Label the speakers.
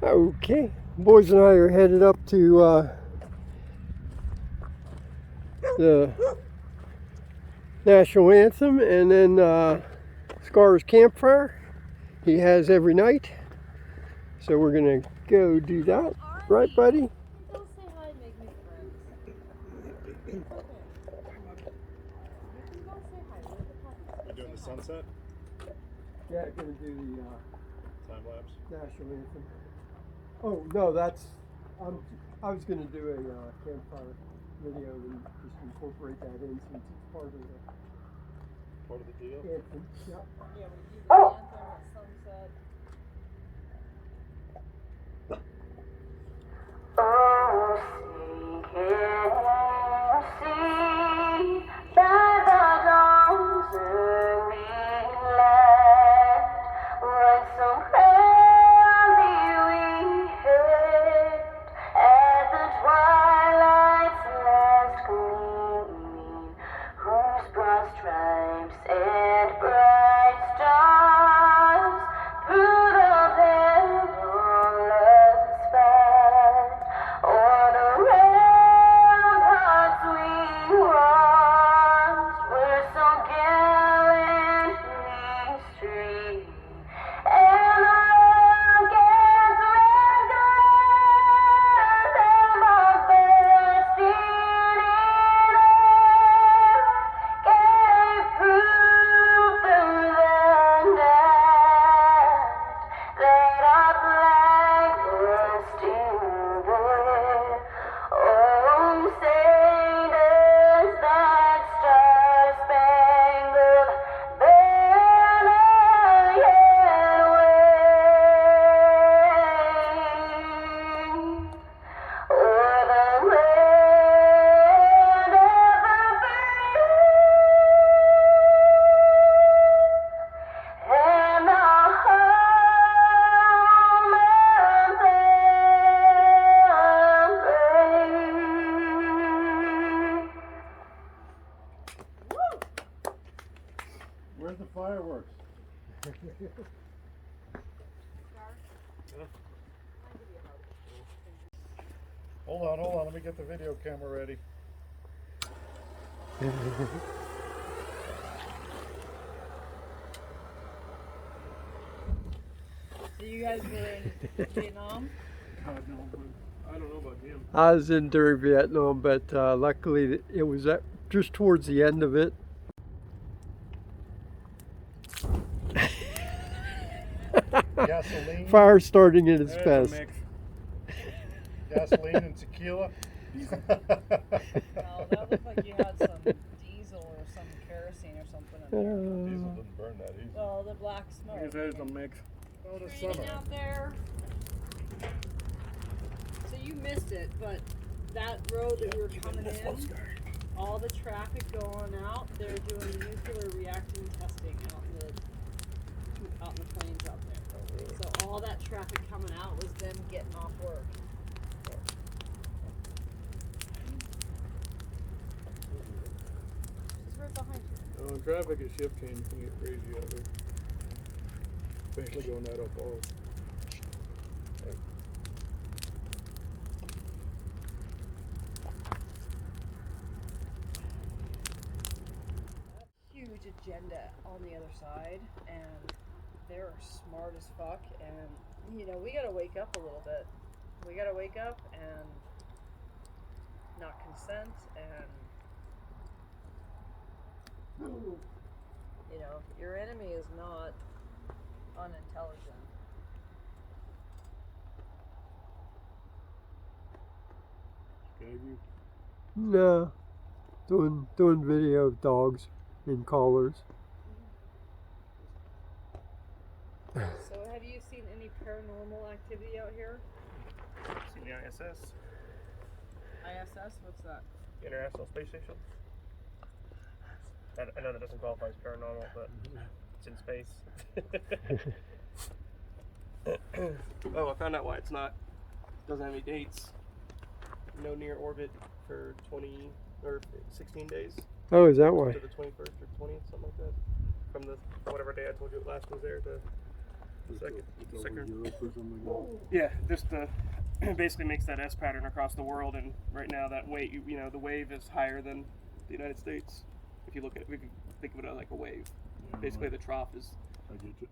Speaker 1: Okay, boys and I are headed up to the national anthem, and then Scar's Campfire he has every night. So we're gonna go do that, right, buddy?
Speaker 2: Go say hi and make me friends. You can go say hi. Where's the puppy?
Speaker 3: You doing the sunset?
Speaker 1: Yeah, gonna do the
Speaker 3: Time lapse?
Speaker 1: national anthem. Oh no, that's I was gonna do a campfire video and just incorporate that in since it's part of the
Speaker 3: deal?
Speaker 1: anthem. Yeah.
Speaker 2: Yeah, we do the anthem at sunset.
Speaker 4: Oh, see, can you see by the dawn's early light what so clearly we heard at the twilight's last gleaming, whose broad stripes and bright stars through the perilous fight o'er the ramparts we watched were so gallantly streamed, and the rocket's red glare was bursting in air, gave proof through the night that our flag was still there. Oh, say does that star-spangled banner yet wave o'er the land of the free and the home of the brave.
Speaker 3: Where's the fireworks? Hold on, let me get the video camera ready.
Speaker 2: So you guys were in Vietnam?
Speaker 3: God, no, I don't know about him.
Speaker 1: I was in during Vietnam, but luckily it was just towards the end of it.
Speaker 3: Gasoline?
Speaker 1: Fire starting in its
Speaker 3: There's a
Speaker 1: best.
Speaker 3: mix. Gasoline and tequila?
Speaker 2: No, that looked like you had some diesel or some kerosene or something in there.
Speaker 3: Diesel didn't burn that easy.
Speaker 2: Well, the black smoke.
Speaker 3: Because there's a mix. Oh, the
Speaker 2: Training
Speaker 3: summer.
Speaker 2: out there. So you missed it, but that road that we were coming in, all the traffic going out, they're doing nuclear reacting testing out in the plains out there. So all that traffic coming out was them getting off work. It's right behind you.
Speaker 3: Oh, traffic is shifting. You can get crazy out there. Especially going that up all.
Speaker 2: Huge agenda on the other side, and they're smart as fuck, and you know, we gotta wake up a little bit. We gotta wake up and not consent, and you know, your enemy is not unintelligent.
Speaker 3: Gave you?
Speaker 1: No, doing video of dogs in collars.
Speaker 2: So have you seen any paranormal activity out here?
Speaker 5: Seen the ISS,
Speaker 2: ISS? What's that?
Speaker 5: International Space Station. I know that doesn't qualify as paranormal, but it's in space. Oh, I found out why it's not. Doesn't have any dates. No near orbit for 20 or 16 days
Speaker 1: Oh, is that why?
Speaker 5: to the 21st or 20th, something like that. From the whatever day I told you it last was there to Second.
Speaker 3: Europe or something.
Speaker 5: Yeah, just basically makes that S pattern across the world, and right now that wave, the wave is higher than the United States. If you look at it, we can think of it like a wave. Basically, the trough is
Speaker 3: I get you.